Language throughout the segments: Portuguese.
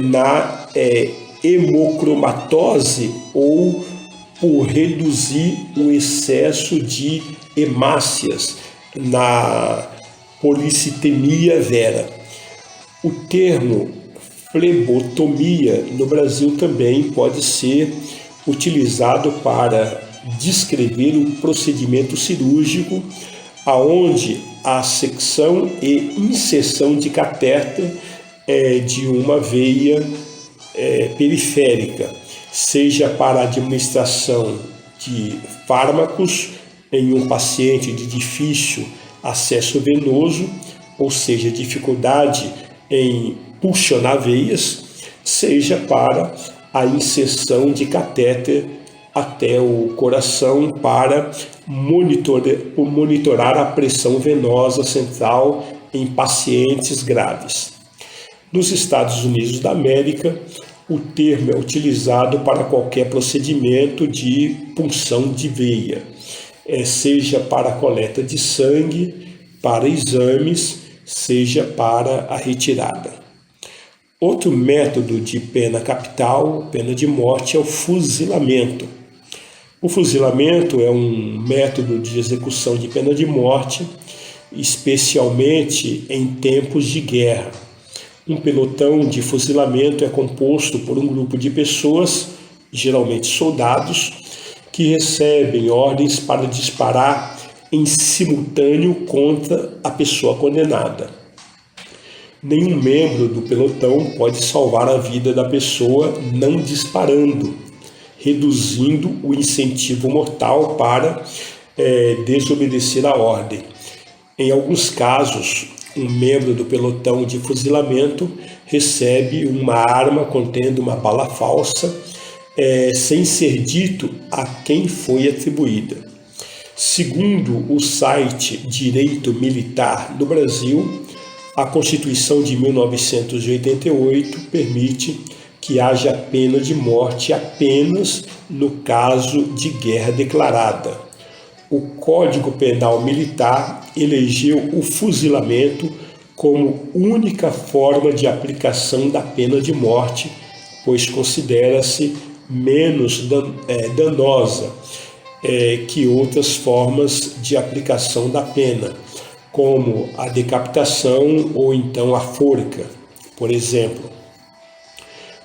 na hemocromatose ou por reduzir o excesso de hemácias na policitemia vera. O termo flebotomia no Brasil também pode ser utilizado para descrever o procedimento cirúrgico aonde a secção e inserção de catéter de uma veia periférica, seja para administração de fármacos em um paciente de difícil acesso venoso, ou seja, dificuldade em pulsionar veias, seja para a inserção de catéter até o coração para monitorar a pressão venosa central em pacientes graves. Nos Estados Unidos da América, o termo é utilizado para qualquer procedimento de punção de veia, seja para a coleta de sangue, para exames, seja para a retirada. Outro método de pena capital, pena de morte, é o fuzilamento. O fuzilamento é um método de execução de pena de morte, especialmente em tempos de guerra. Um pelotão de fuzilamento é composto por um grupo de pessoas, geralmente soldados, que recebem ordens para disparar em simultâneo contra a pessoa condenada. Nenhum membro do pelotão pode salvar a vida da pessoa não disparando, reduzindo o incentivo mortal para desobedecer a ordem. Em alguns casos, um membro do pelotão de fuzilamento recebe uma arma contendo uma bala falsa, sem ser dito a quem foi atribuída. Segundo o site Direito Militar do Brasil, a Constituição de 1988 permite que haja pena de morte apenas no caso de guerra declarada. O Código Penal Militar elegeu o fuzilamento como única forma de aplicação da pena de morte, pois considera-se menos danosa que outras formas de aplicação da pena, como a decapitação ou então a forca, por exemplo.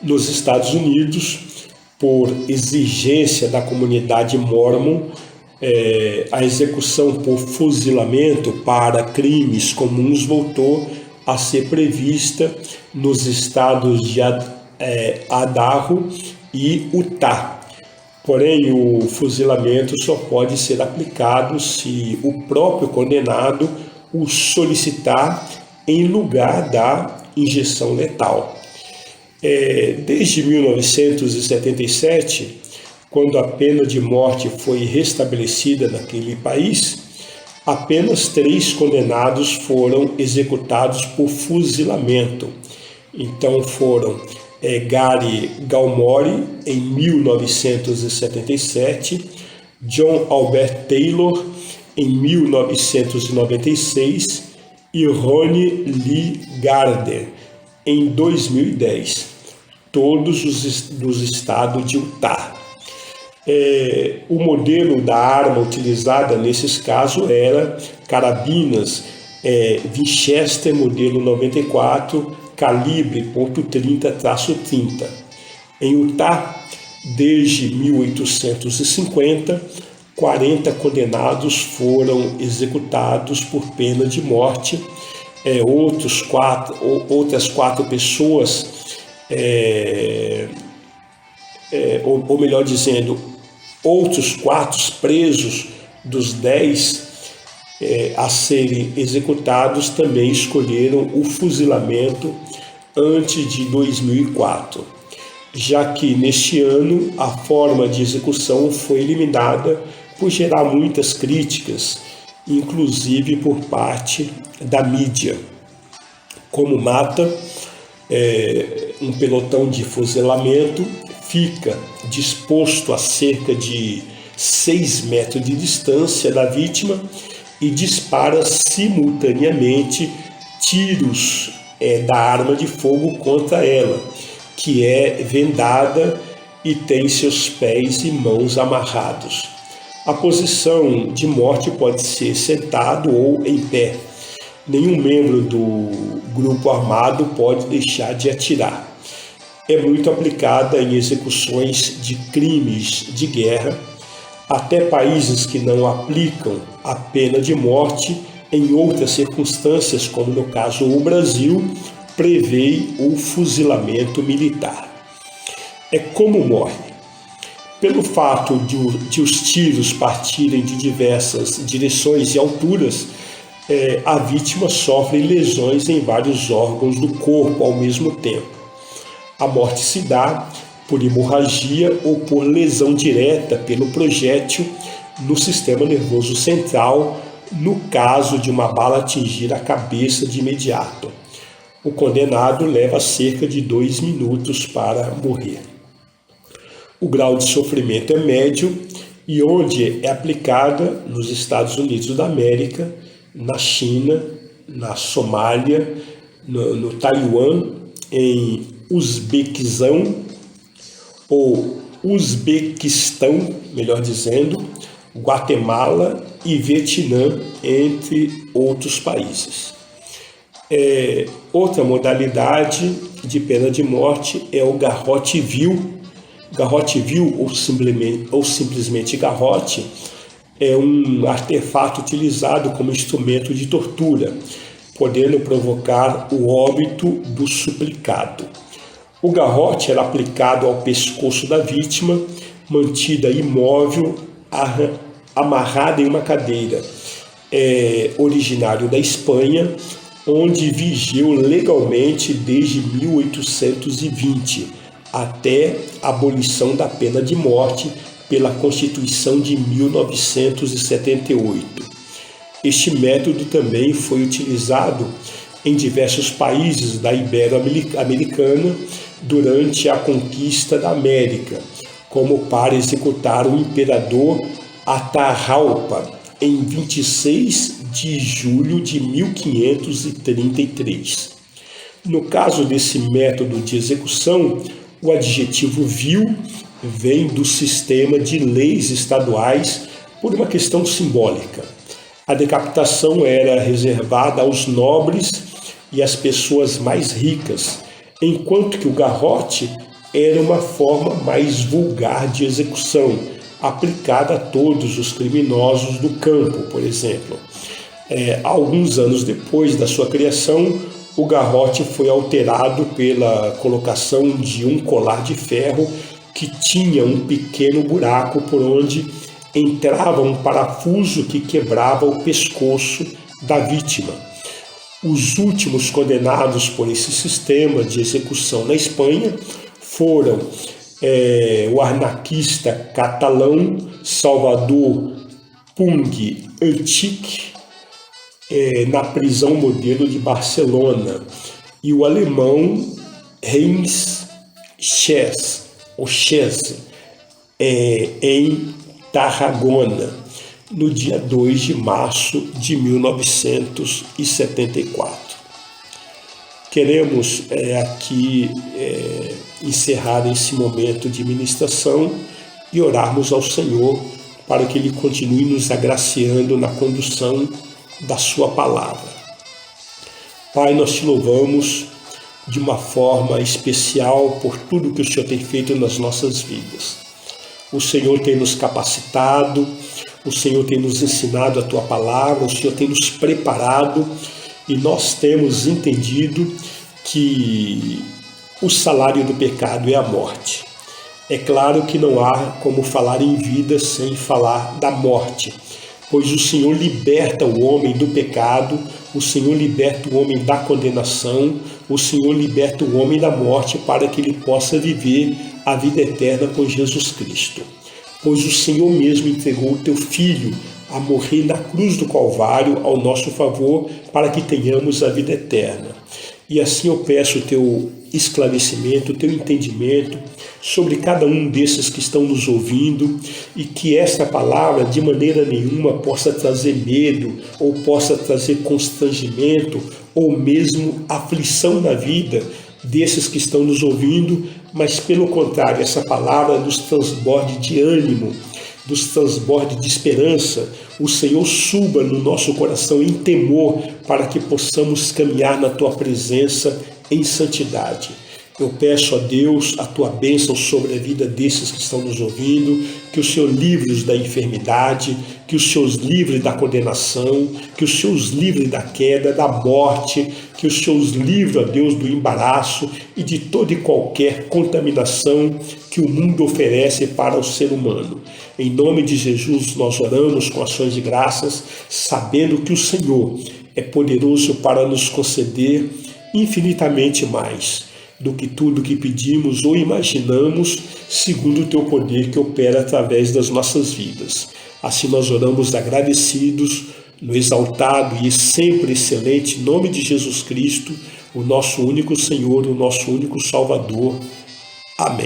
Nos Estados Unidos, por exigência da comunidade mórmon, a execução por fuzilamento para crimes comuns voltou a ser prevista nos estados de Idaho e Utah. Porém, o fuzilamento só pode ser aplicado se o próprio condenado o solicitar em lugar da injeção letal. Desde 1977, quando a pena de morte foi restabelecida naquele país, apenas 3 condenados foram executados por fuzilamento. Então foram Gary Galmore, em 1977, John Albert Taylor, em 1996, e Ronnie Lee Gardner, em 2010, todos dos estados de Utah. O modelo da arma utilizada nesses casos era carabinas Winchester modelo 94, calibre .30-30. Em Utah, desde 1850, 40 condenados foram executados por pena de morte. Outras 4 pessoas, ou melhor dizendo, outros 4 presos dos 10 a serem executados também escolheram o fuzilamento antes de 2004, já que neste ano a forma de execução foi eliminada por gerar muitas críticas, inclusive por parte da mídia. Como mata, um pelotão de fuzilamento fica disposto a cerca de 6 metros de distância da vítima e dispara simultaneamente tiros da arma de fogo contra ela, que é vendada e tem seus pés e mãos amarrados. A posição de morte pode ser sentado ou em pé. Nenhum membro do grupo armado pode deixar de atirar. É muito aplicada em execuções de crimes de guerra. Até países que não aplicam a pena de morte, em outras circunstâncias, como no caso o Brasil, prevê o fuzilamento militar. Como morre? Pelo fato de os tiros partirem de diversas direções e alturas, a vítima sofre lesões em vários órgãos do corpo ao mesmo tempo. A morte se dá por hemorragia ou por lesão direta pelo projétil no sistema nervoso central, no caso de uma bala atingir a cabeça de imediato. O condenado leva cerca de 2 minutos para morrer. O grau de sofrimento é médio e onde é aplicada nos Estados Unidos da América, na China, na Somália, no Taiwan, em Uzbequistão, melhor dizendo, Guatemala e Vietnã, entre outros países. Outra modalidade de pena de morte é o garrote vil. Garrote vil, ou simplesmente garrote, é um artefato utilizado como instrumento de tortura, podendo provocar o óbito do suplicado. O garrote era aplicado ao pescoço da vítima, mantida imóvel, amarrada em uma cadeira. É originário da Espanha, onde vigeu legalmente desde 1820, até a abolição da pena de morte pela Constituição de 1978. Este método também foi utilizado em diversos países da Ibero-Americana durante a conquista da América, como para executar o imperador Atahualpa em 26 de julho de 1533. No caso desse método de execução, o adjetivo vil vem do sistema de leis estaduais por uma questão simbólica. A decapitação era reservada aos nobres e às pessoas mais ricas, enquanto que o garrote era uma forma mais vulgar de execução, aplicada a todos os criminosos do campo, por exemplo. Alguns anos depois da sua criação, o garrote foi alterado pela colocação de um colar de ferro que tinha um pequeno buraco por onde entrava um parafuso que quebrava o pescoço da vítima. Os últimos condenados por esse sistema de execução na Espanha foram o anarquista catalão Salvador Pung Antich, na prisão modelo de Barcelona, e o alemão Heinz Sches, em Tarragona, no dia 2 de março de 1974. Queremos aqui encerrar esse momento de ministração e orarmos ao Senhor para que Ele continue nos agraciando na condução da sua palavra. Pai, nós te louvamos de uma forma especial por tudo que o Senhor tem feito nas nossas vidas. O Senhor tem nos capacitado, o Senhor tem nos ensinado a tua palavra, o Senhor tem nos preparado e nós temos entendido que o salário do pecado é a morte. É claro que não há como falar em vida sem falar da morte, pois o Senhor liberta o homem do pecado, o Senhor liberta o homem da condenação, o Senhor liberta o homem da morte para que ele possa viver a vida eterna com Jesus Cristo. Pois o Senhor mesmo entregou o teu Filho a morrer na cruz do Calvário ao nosso favor para que tenhamos a vida eterna. E assim eu peço o teu esclarecimento, o teu entendimento sobre cada um desses que estão nos ouvindo e que esta palavra de maneira nenhuma possa trazer medo ou possa trazer constrangimento ou mesmo aflição na vida desses que estão nos ouvindo, mas pelo contrário, essa palavra nos transborde de ânimo, nos transborde de esperança. O Senhor suba no nosso coração em temor para que possamos caminhar na Tua presença em santidade. Eu peço a Deus a Tua bênção sobre a vida desses que estão nos ouvindo, que o Senhor livre-os da enfermidade, que o Senhor os livre da condenação, que o Senhor os livre da queda, da morte, que o Senhor os livre, ó Deus, do embaraço e de toda e qualquer contaminação que o mundo oferece para o ser humano. Em nome de Jesus nós oramos com ações de graças, sabendo que o Senhor é poderoso para nos conceder infinitamente mais do que tudo que pedimos ou imaginamos, segundo o Teu poder que opera através das nossas vidas. Assim nós oramos agradecidos, no exaltado e sempre excelente nome de Jesus Cristo, o nosso único Senhor, o nosso único Salvador. Amém.